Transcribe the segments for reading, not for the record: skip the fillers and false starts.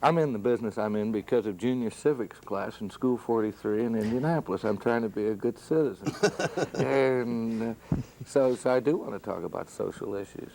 I'm in the business I'm in because of Junior Civics Class in School 43 in Indianapolis. I'm trying to be a good citizen. And so I do want to talk about social issues.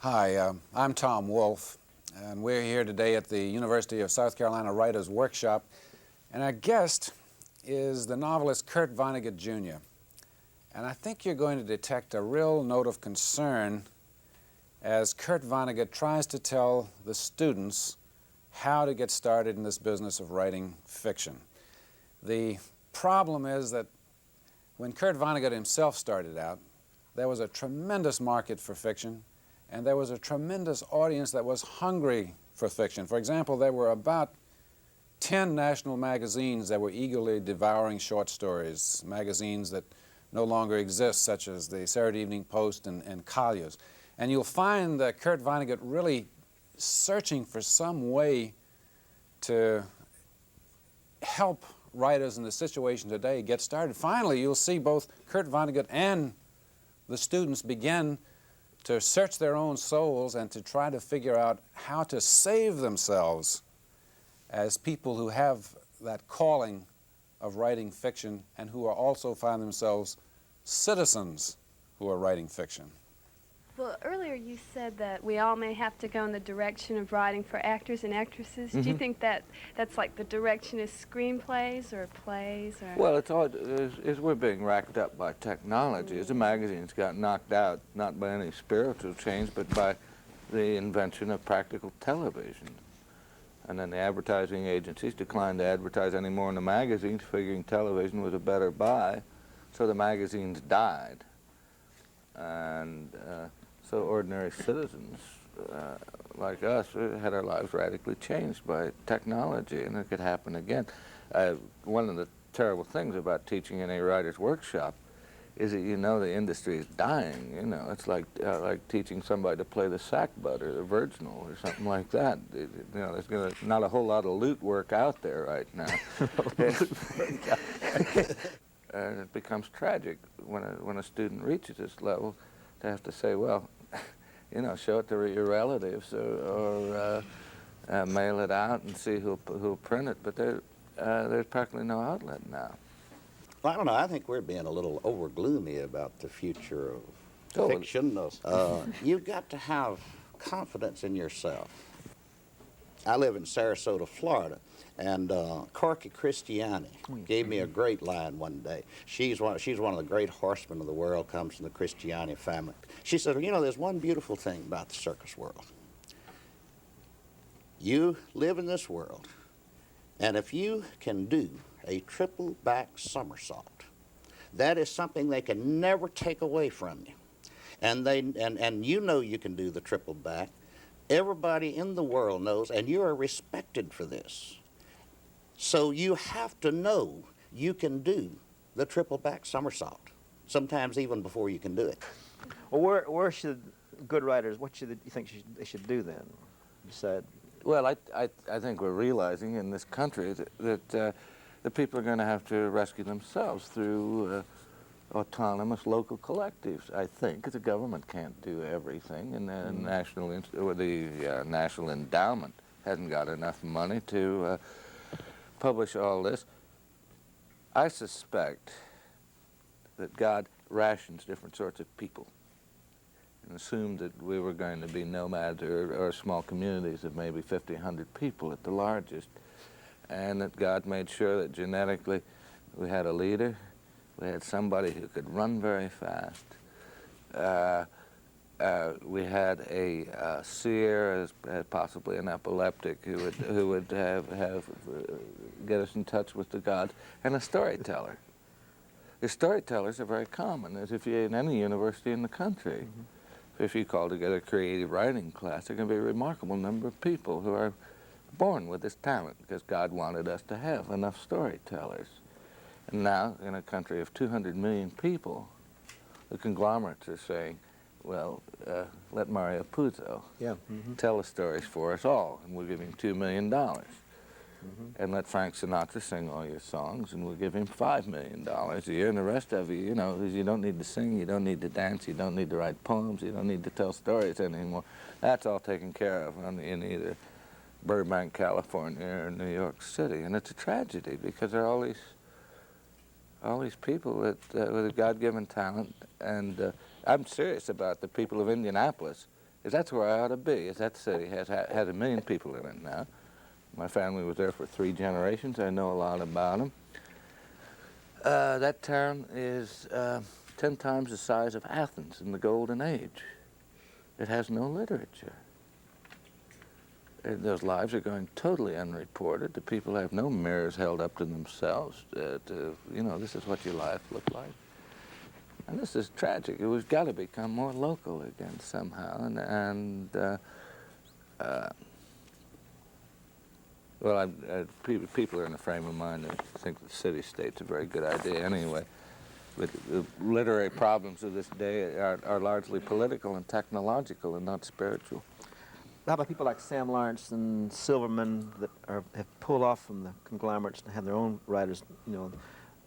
Hi, I'm Tom Wolfe, and we're here today at the University of South Carolina Writers' Workshop, and our guest is the novelist Kurt Vonnegut, Jr. And I think you're going to detect a real note of concern as Kurt Vonnegut tries to tell the students how to get started in this business of writing fiction. The problem is that when Kurt Vonnegut himself started out, there was a tremendous market for fiction, and there was a tremendous audience that was hungry for fiction. For example, there were about 10 national magazines that were eagerly devouring short stories, magazines that no longer exist, such as the Saturday Evening Post and Collier's. And you'll find that Kurt Vonnegut really searching for some way to help writers in the situation today get started. Finally, you'll see both Kurt Vonnegut and the students begin to search their own souls and to try to figure out how to save themselves as people who have that calling of writing fiction and who are also find themselves citizens who are writing fiction. Well, earlier you said that we all may have to go in the direction of writing for actors and actresses. Do you think that that's like the direction is screenplays or plays? Or? Well, it's all, as we're being racked up by technology, as the magazines got knocked out, not by any spiritual change, but by the invention of practical television. And then the advertising agencies declined to advertise any more in the magazines, figuring television was a better buy, so the magazines died. And so ordinary citizens like us had our lives radically changed by technology, and it could happen again. One of the terrible things about teaching in a writer's workshop is that you know the industry is dying. You know, it's like teaching somebody to play the sackbut or the virginal or something like that. You know, there's not a whole lot of lute work out there right now. And it becomes tragic when a student reaches this level to have to say, well, you know, show it to your relatives or mail it out and see who'll print it. But there's practically no outlet now. Well, I don't know. I think we're being a little over-gloomy about the future of fiction. You've got to have confidence in yourself. I live in Sarasota, Florida, and Corky Christiani gave me a great line one day. She's one of the great horsemen of the world, comes from the Christiani family. She said, you know, there's one beautiful thing about the circus world. You live in this world, and if you can do a triple back somersault, that is something they can never take away from you. And you know you can do the triple back. Everybody in the world knows, and you are respected for this. So you have to know you can do the triple back somersault, sometimes even before you can do it. Well, where should good writers, what should you think they should do then? You said. Well, I think we're realizing in this country that the people are going to have to rescue themselves through autonomous local collectives, I think, because the government can't do everything, and the National Endowment hasn't got enough money to publish all this. I suspect that God rations different sorts of people and assumed that we were going to be nomads or small communities of maybe 50, 100 people at the largest, and that God made sure that genetically we had a leader, we had somebody who could run very fast, we had a seer, as possibly an epileptic, who would get us in touch with the gods, and a storyteller. The storytellers are very common, as if you're in any university in the country. If you call together a creative writing class, there can be a remarkable number of people who are born with this talent, because God wanted us to have enough storytellers. And now, in a country of 200 million people, the conglomerates are saying, well, let Mario Puzo tell the stories for us all, and we'll give him $2 million. And let Frank Sinatra sing all your songs, and we'll give him $5 million a year, and the rest of you, you don't need to sing, you don't need to dance, you don't need to write poems, you don't need to tell stories anymore. That's all taken care of in either Burbank, California, or New York City. And it's a tragedy, because there are all these people with a God-given talent, and I'm serious about the people of Indianapolis, because that's where I ought to be. Is that city has 1 million people in it now. My family was there for 3 generations. I know a lot about them. That town is 10 times the size of Athens in the Golden Age. It has no literature. Those lives are going totally unreported. The people have no mirrors held up to themselves. This is what your life looked like. And this is tragic. We've got to become more local again somehow. Well, people are in a frame of mind that think the city-state's a very good idea anyway. But the literary problems of this day are largely political and technological and not spiritual. How about people like Sam Lawrence and Silverman that have pulled off from the conglomerates and have their own writers,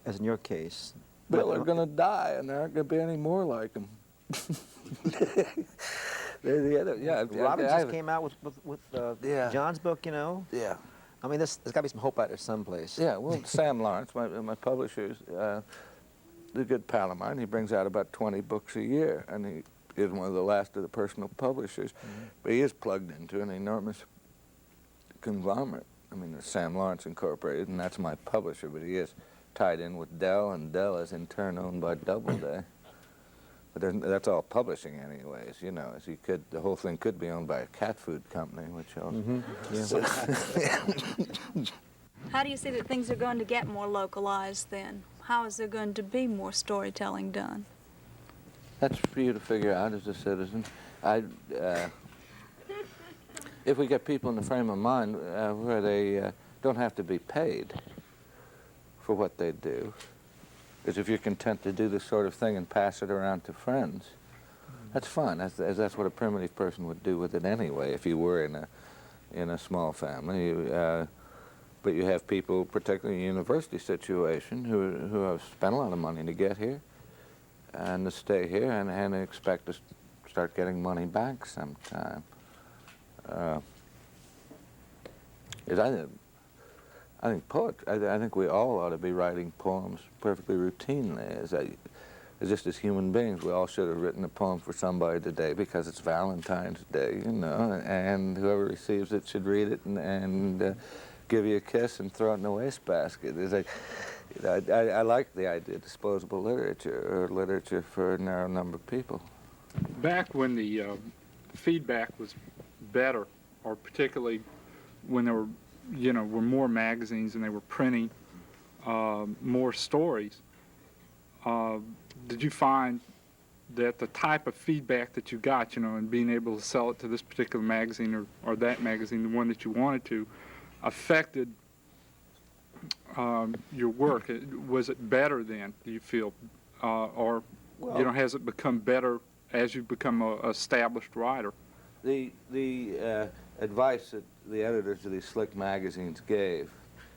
as in your case? Well, they're going to die, and there aren't going to be any more like them. Robbins just came out with John's book, Yeah. I mean, there's got to be some hope out there someplace. Yeah, well, Sam Lawrence, my publisher's a good pal of mine. He brings out about 20 books a year, and he is one of the last of the personal publishers. But he is plugged into an enormous conglomerate. I mean, there's Sam Lawrence Incorporated, and that's my publisher, but he is tied in with Dell, and Dell is in turn owned by Doubleday. But that's all publishing anyways, as the whole thing could be owned by a cat food company, which How do you see that things are going to get more localized then? How is there going to be more storytelling done? That's for you to figure out as a citizen. If we get people in the frame of mind where they don't have to be paid for what they do, because if you're content to do this sort of thing and pass it around to friends, that's fine. That's what a primitive person would do with it anyway, if you were in a small family. But you have people, particularly in a university situation, who have spent a lot of money to get here and to stay here and expect to start getting money back sometime. I think poetry, I think we all ought to be writing poems perfectly routinely. Just as human beings, we all should have written a poem for somebody today because it's Valentine's Day, and whoever receives it should read it and give you a kiss and throw it in the wastebasket. I like the idea of disposable literature, or literature for a narrow number of people. Back when the feedback was better, or particularly when there were more magazines and they were printing more stories, did you find that the type of feedback that you got, and being able to sell it to this particular magazine or that magazine, the one that you wanted to, affected your work? Was it better then, do you feel? Or, has it become better as you become an established writer? The advice that the editors of these slick magazines gave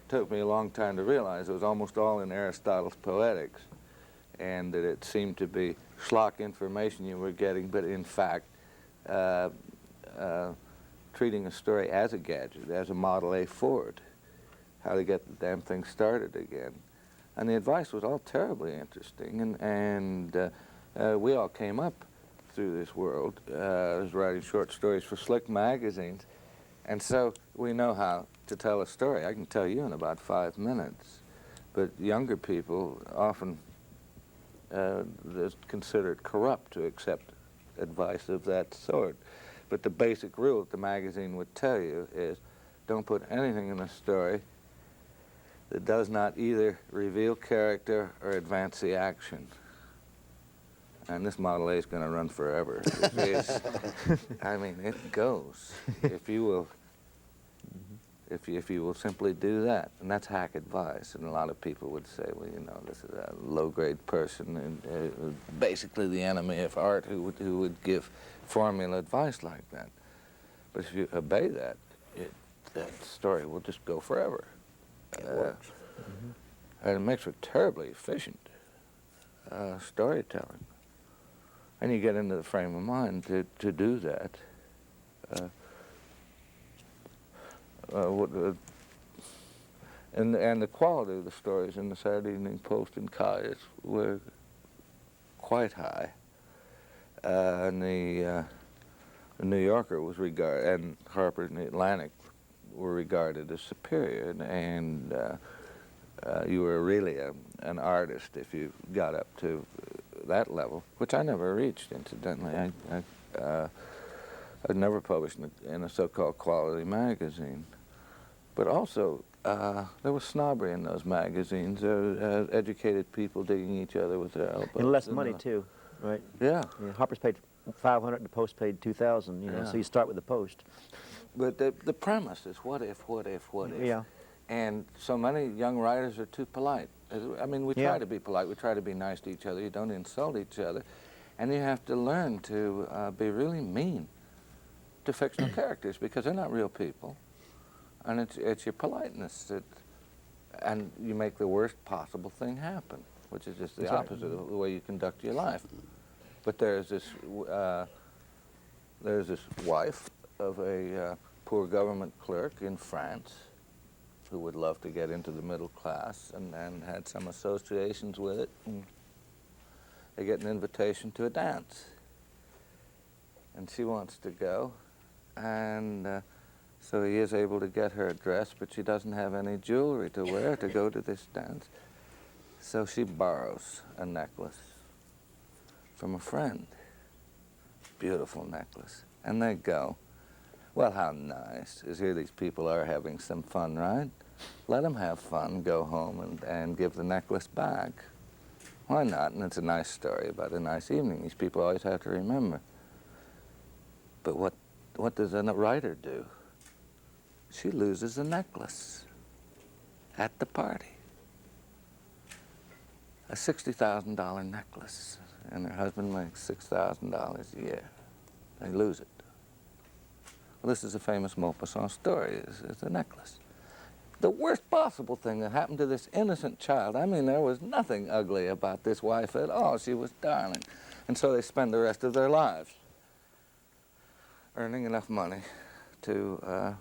took me a long time to realize. It was almost all in Aristotle's Poetics, and that it seemed to be schlock information you were getting, but in fact treating a story as a gadget, as a Model A Ford, how to get the damn thing started again. And the advice was all terribly interesting, and we all came up through this world. I was writing short stories for slick magazines, and so we know how to tell a story. I can tell you in about 5 minutes, but younger people often consider it corrupt to accept advice of that sort. But the basic rule that the magazine would tell you is don't put anything in a story that does not either reveal character or advance the action. And this Model A is going to run forever. I mean, it goes. If you will, if you will simply do that, and that's hack advice. And a lot of people would say, well, you know, this is a low-grade person, and basically the enemy of art, who would give formula advice like that. But if you obey that, that story will just go forever. It works. And it makes for terribly efficient storytelling. And you get into the frame of mind to do that. And the quality of the stories in the Saturday Evening Post and College were quite high. And the New Yorker was regarded, and Harper and the Atlantic were regarded as superior, and you were really an artist if you got up to that level, which I never reached, incidentally. I've never published in a so-called quality magazine. But also, there was snobbery in those magazines. Educated people digging each other with their elbows. And less money, too, right? Yeah. Yeah, Harper's paid $500, the Post paid $2,000, you know, so you start with the Post. But the premise is what if, what if, what if? Yeah. And so many young writers are too polite. I mean, we try to be polite. We try to be nice to each other. You don't insult each other. And you have to learn to be really mean to fictional characters, because they're not real people. And it's your politeness and you make the worst possible thing happen, which is just the opposite of the way you conduct your life. But there's this wife of a poor government clerk in France who would love to get into the middle class and had some associations with it. And they get an invitation to a dance. And she wants to go. And so he is able to get her a dress, but she doesn't have any jewelry to wear to go to this dance. So she borrows a necklace from a friend. Beautiful necklace. And they go. Well, how nice. Is here these people are having some fun, right? Let them have fun, go home and give the necklace back. Why not? And it's a nice story about a nice evening. These people always have to remember. But what does a writer do? She loses the necklace at the party. A $60,000 necklace, and her husband makes $6,000 a year. They lose it. Well, this is a famous Maupassant story, is the necklace. The worst possible thing that happened to this innocent child, I mean, there was nothing ugly about this wife at all. She was darling. And so they spend the rest of their lives earning enough money to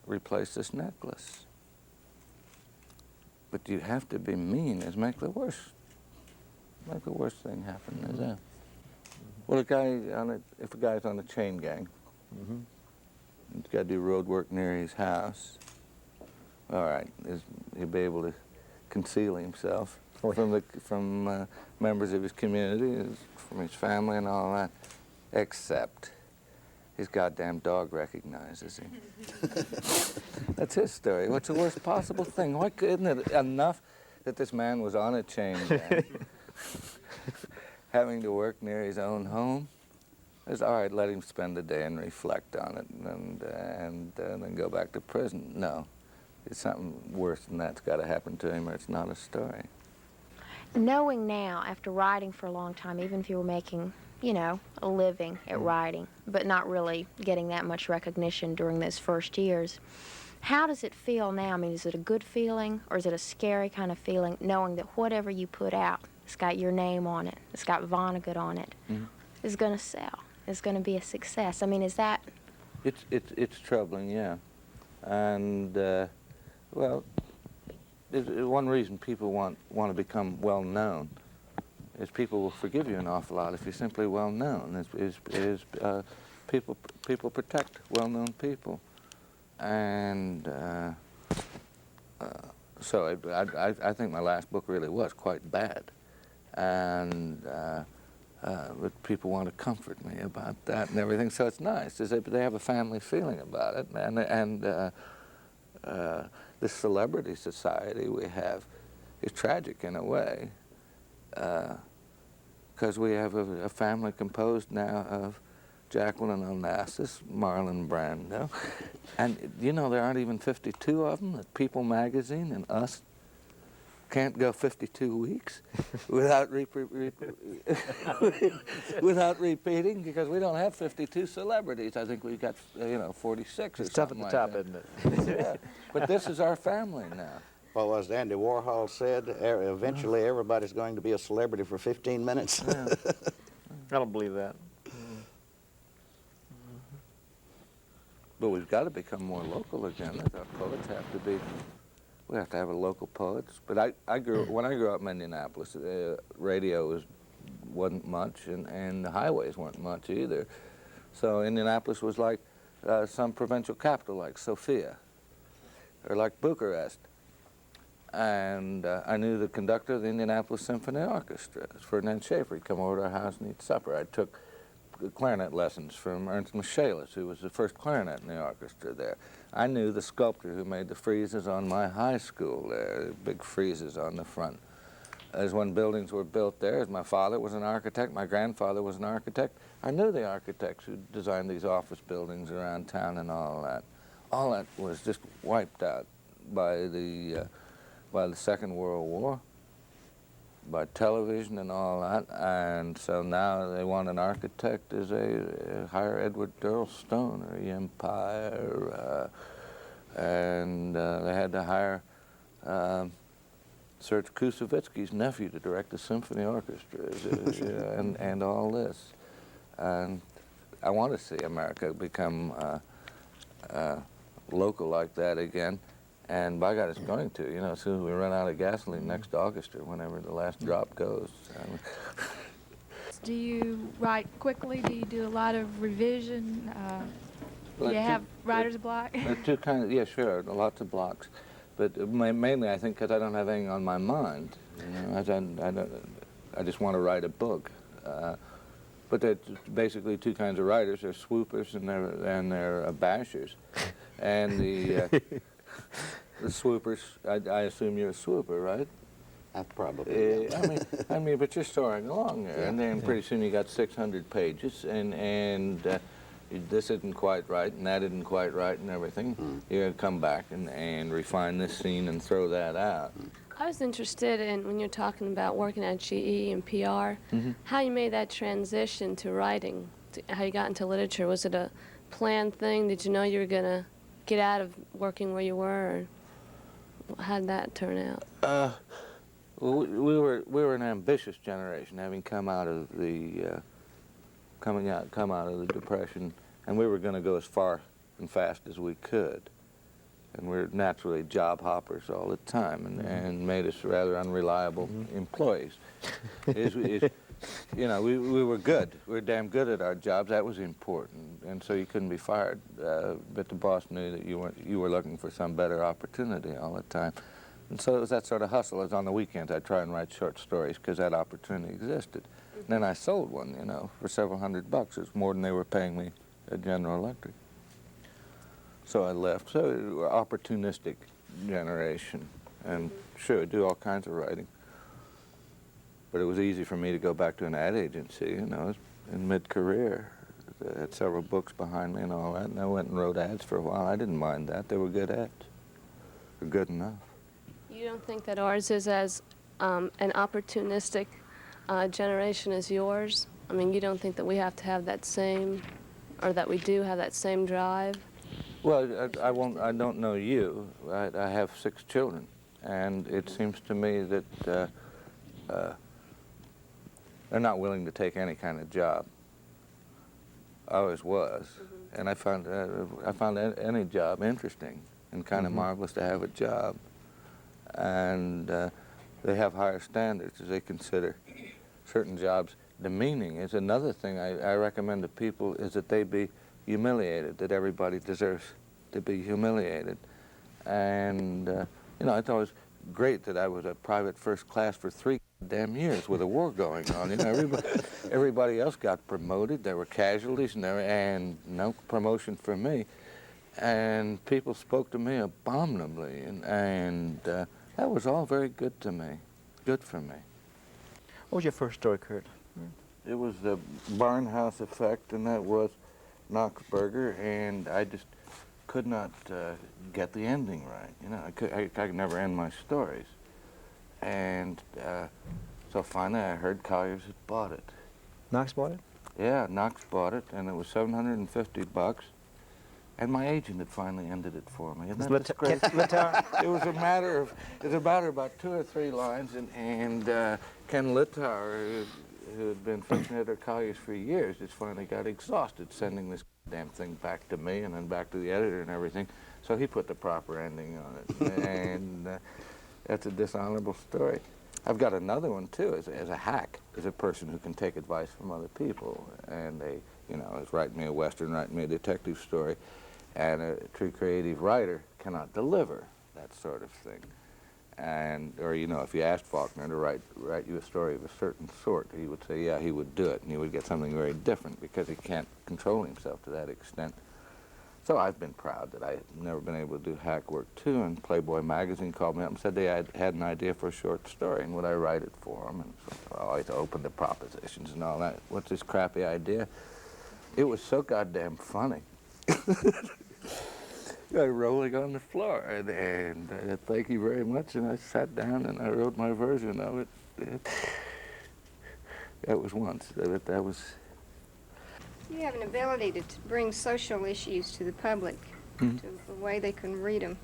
replace this necklace. But you have to be mean is make the worst thing happen, is that? Well, if a guy's on a chain gang, he's got to do road work near his house. All right, he'll be able to conceal himself from members of his community, from his family and all that, except his goddamn dog recognizes him. That's his story. What's the worst possible thing? Why isn't it enough that this man was on a chain gang, having to work near his own home? It's all right, let him spend the day and reflect on it and then go back to prison. No, it's something worse than that's got to happen to him or it's not a story. Knowing now, after writing for a long time, even if you were making, you know, a living at writing, but not really getting that much recognition during those first years, how does it feel now? I mean, is it a good feeling or is it a scary kind of feeling, knowing that whatever you put out, it's got your name on it, it's got Vonnegut on it, is going to sell, is going to be a success? I mean, is that... It's troubling, yeah. And, well, one reason people want to become well-known is people will forgive you an awful lot if you're simply well-known. People protect well-known people. And so I think my last book really was quite bad. And But people want to comfort me about that and everything, so it's nice. They have a family feeling about it, and this celebrity society we have is tragic in a way, because we have a family composed now of Jacqueline Onassis, Marlon Brando, and you know there aren't even 52 of them. That People magazine and us can't go 52 weeks without without repeating, because we don't have 52 celebrities. I think we've got 46 or It's tough at something the like top, that. isn't it? Yeah, but this is our family now. Well, as Andy Warhol said, eventually everybody's going to be a celebrity for 15 minutes. Yeah. I don't believe that. But we've got to become more local again. Our poets have to be. We have to have a local poets. But when I grew up in Indianapolis, radio wasn't much, and the highways weren't much either. So Indianapolis was like some provincial capital, like Sofia, or like Bucharest. And I knew the conductor of the Indianapolis Symphony Orchestra, Ferdinand Schaefer. He'd come over to our house and eat supper. I took clarinet lessons from Ernst Michaelis, who was the first clarinet in the orchestra there. I knew the sculptor who made the friezes on my high school there, big friezes on the front. As when buildings were built there, as my father was an architect, my grandfather was an architect, I knew the architects who designed these office buildings around town and all that. All that was just wiped out by the Second World War, by television and all that, and so now they want an architect as hire Edward Durrell Stone or Empire, and they had to hire Serge Koussevitzky's nephew to direct the symphony orchestra, and all this. And I want to see America become local like that again. And by God, it's going to. As soon as we run out of gasoline next August or whenever the last drop goes. Do you write quickly? Do you do a lot of revision? Do you have writer's block? Two kinds. Yeah, sure. Lots of blocks, but mainly I think because I don't have anything on my mind. I just want to write a book. But there's basically two kinds of writers. There's swoopers and they're bashers, and the swoopers, I assume you're a swooper, right? Probably. I mean, but you're soaring along there, and then pretty soon you got 600 pages, and this isn't quite right, and that isn't quite right, and everything. You're gonna come back and refine this scene and throw that out. I was interested in, when you're talking about working at GE and PR, how you made that transition to writing, how you got into literature. Was it a planned thing? Did you know you were gonna get out of working where you were, or how did that turn out? We were an ambitious generation, having come out of the come out of the Depression, and we were going to go as far and fast as we could. And we're naturally job hoppers all the time, and made us rather unreliable employees. We were good. We were damn good at our jobs. That was important, and so you couldn't be fired. But the boss knew that you were looking for some better opportunity all the time. And so it was that sort of hustle. As on the weekends, I'd try and write short stories because that opportunity existed. And then I sold one, for several $100. It was more than they were paying me at General Electric. So I left. So we were an opportunistic generation, and sure, do all kinds of writing. But it was easy for me to go back to an ad agency, I was in mid-career. I had several books behind me and all that, and I went and wrote ads for a while. I didn't mind that. They were good ads. They were good enough. You don't think that ours is as an opportunistic generation as yours? I mean, you don't think that we have to have that same, or that we do have that same drive? Well, I don't know you. I have 6 children, and it seems to me that they're not willing to take any kind of job. I always was, and I found any job interesting and kind of marvelous to have a job. And they have higher standards as they consider certain jobs demeaning. Is another thing I recommend to people is that they be humiliated, that everybody deserves to be humiliated. And, it's always great that I was a private first class for 3 damn years with a war going on. You know, everybody else got promoted. There were casualties and no promotion for me. And people spoke to me abominably, and that was all very good to me, good for me. What was your first story, Kurt? It was the Barnhouse Effect, and that was Knoxburger, and I just could not get the ending right. You know, I could never end my stories. And so finally I heard Collier's had bought it. Knox bought it? Yeah, Knox bought it, and it was $750. And my agent had finally ended it for me. Isn't that disgrace? It was a matter of about 2 or 3 lines, and Ken Littauer, who had been fixing editor Collier's for years, just finally got exhausted sending this damn thing back to me and then back to the editor and everything. So he put the proper ending on it, and that's a dishonorable story. I've got another one too, as a hack, as a person who can take advice from other people, and they, you know, is writing me a Western, writing me a detective story. And a true creative writer cannot deliver that sort of thing. And, or, you know, if you asked Faulkner to write you a story of a certain sort, he would say, yeah, he would do it, and you would get something very different because he can't control himself to that extent. So I've been proud that I've never been able to do hack work too, and Playboy magazine called me up and said they had an idea for a short story, and would I write it for them? And so I always opened to propositions and all that. What's this crappy idea? It was so goddamn funny. Rolling on the floor, and thank you very much, and I sat down and I wrote my version of it. That was once. That was... You have an ability to bring social issues to the public, to the way they can read them.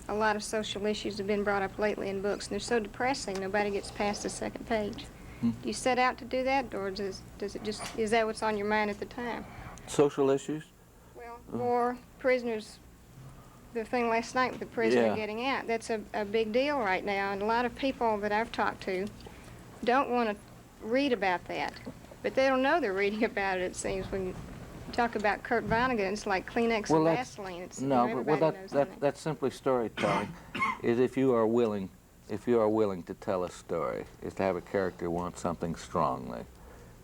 A lot of social issues have been brought up lately in books, and they're so depressing, nobody gets past the second page. Do you set out to do that, or does it just, is that what's on your mind at the time? Social issues? Well, war, prisoners, the thing last night with the prisoner getting out, that's a big deal right now, and a lot of people that I've talked to don't want to read about that, but they don't know they're reading about it, it seems. When you talk about Kurt Vonnegut, it's like Kleenex and Vaseline. It's, no, you know, but that's simply storytelling. Is if you are willing to tell a story, is to have a character want something strongly,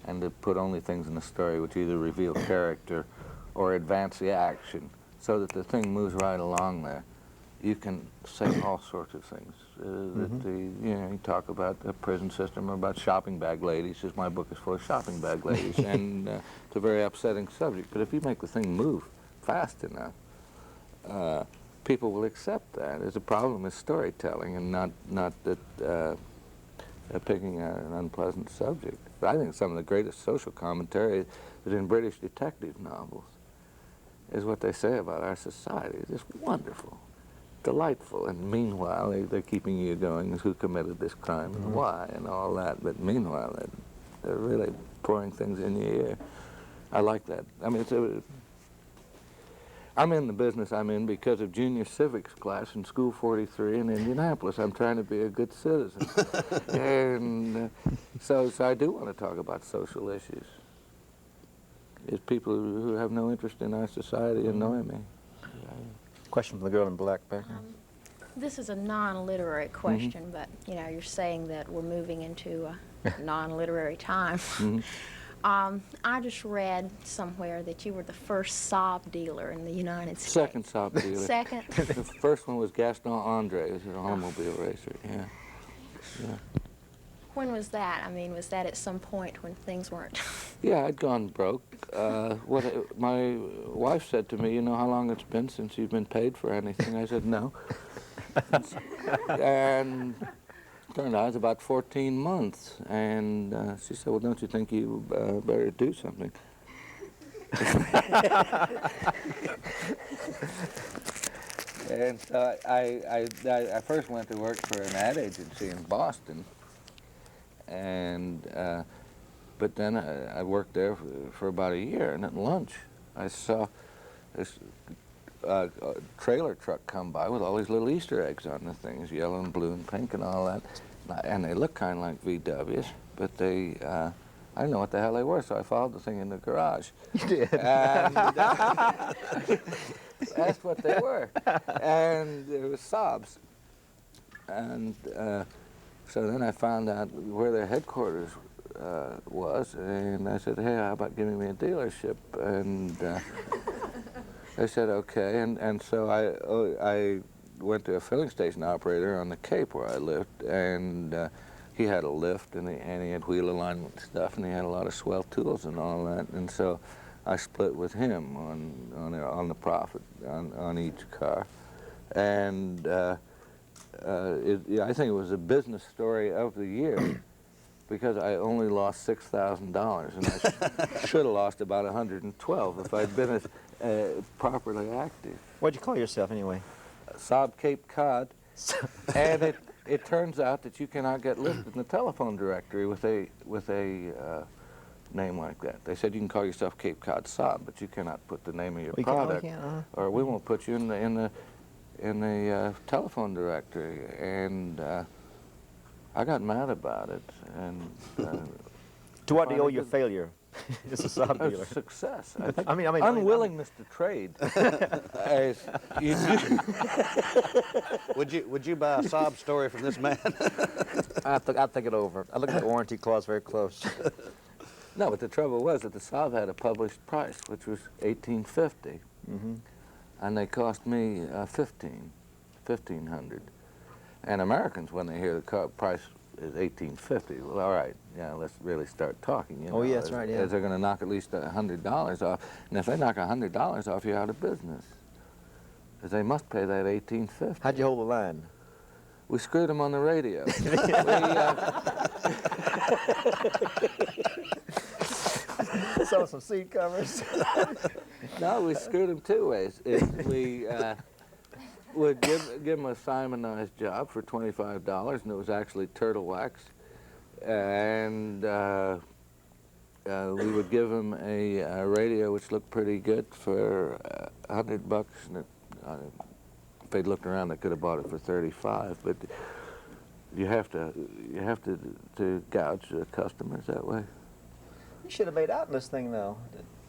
and to put only things in the story which either reveal character or advance the action, so that the thing moves right along there. You can say all sorts of things. You talk about the prison system or about shopping bag ladies, because my book is full of shopping bag ladies, and it's a very upsetting subject. But if you make the thing move fast enough, people will accept that. There's a problem with storytelling, and not that picking an unpleasant subject. But I think some of the greatest social commentary is in British detective novels. Is what they say about our society. It's just wonderful, delightful, and meanwhile they're keeping you going as who committed this crime and why and all that. But meanwhile they're really pouring things in your ear. I like that. I mean, I'm in the business I'm in because of Junior Civics Class in School 43 in Indianapolis. I'm trying to be a good citizen, and so I do want to talk about social issues. Is people who have no interest in our society annoy me. Question from the girl in black background. This is a non-literary question, but you know, you're saying that we're moving into a non-literary time. I just read somewhere that you were the first sob dealer in the United States. Second sob dealer. Second? The first one was Gaston Andre, who was an automobile racer, yeah. When was that? I mean, was that at some point when things weren't? Yeah, I'd gone broke. My wife said to me, you know how long it's been since you've been paid for anything? I said, no. And turned out it was about 14 months. And she said, well, don't you think you better do something? And so I first went to work for an ad agency in Boston. And but then I worked there for about a year, and at lunch I saw this trailer truck come by with all these little Easter eggs on the things, yellow and blue and pink and all that, and they looked kind of like VWs, but they I didn't know what the hell they were, so I followed the thing in the garage. You did. And asked what they were, and it was sobs. And so then I found out where their headquarters was, and I said, hey, how about giving me a dealership? And they said, okay. And so I went to a filling station operator on the Cape where I lived, and he had a lift, and he had wheel alignment stuff, and he had a lot of swell tools and all that. And so I split with him on the profit on each car. And I think it was the business story of the year because I only lost $6,000, and I should have lost about 112 if I'd been as properly active. What'd you call yourself anyway? Saab Cape Cod, and it turns out that you cannot get listed in the telephone directory with a name like that. They said you can call yourself Cape Cod Saab, but you cannot put the name of your product, or we won't put you in the telephone directory. And I got mad about it. And to what do you owe your failure? It's a Saab dealer. Success. I mean, unwillingness to trade. Would you buy a sob story from this man? I'll think it over. I looked at the warranty clause very close. No, but the trouble was that the Saab had a published price, which was $1,850, and they cost me $1,500. And Americans, when they hear the car price is $1,850, well, all right, yeah, let's really start talking. You know, oh, yes, right, yeah. They're going to knock at least $100 off, and if they knock $100 off, you're out of business, because they must pay that $1,850. How'd you hold the line? We screwed them on the radio. Saw some seat covers. No, we screwed them two ways. We would give them a Simonized job for $25, and it was actually turtle wax. And we would give them a radio which looked pretty good for $100, and if they'd looked around, they could have bought it for $35. But you have to gouge the customers that way. You should have made out in this thing, though.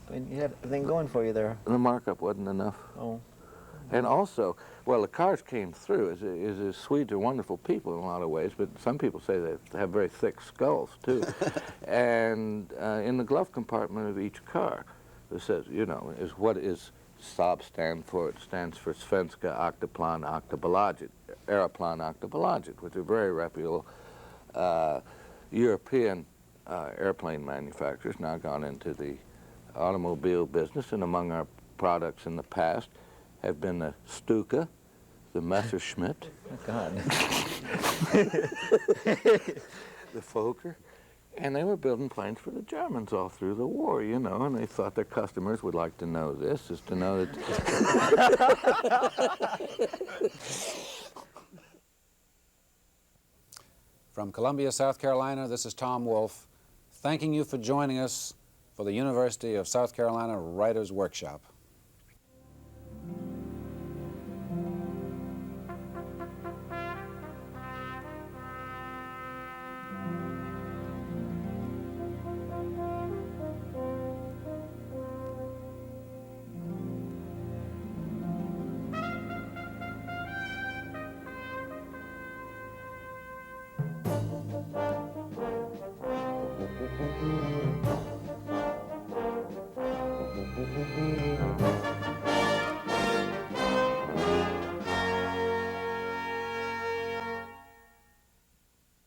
I mean, you had everything going for you there. The markup wasn't enough. Oh. And also, well, the cars came through. The Swedes are wonderful people in a lot of ways, but some people say they have very thick skulls, too. And in the glove compartment of each car, it says, you know, is what is Saab stand for? It stands for Svenska Aktaplan Aktabolaget, Aeroplan Aktabolaget, which are very reputable European airplane manufacturers, now gone into the automobile business, and among our products in the past have been the Stuka, the Messerschmitt, the Fokker, and they were building planes for the Germans all through the war, you know, and they thought their customers would like to know this, is to know that... From Columbia, South Carolina, this is Tom Wolfe, thanking you for joining us for the University of South Carolina Writers' Workshop.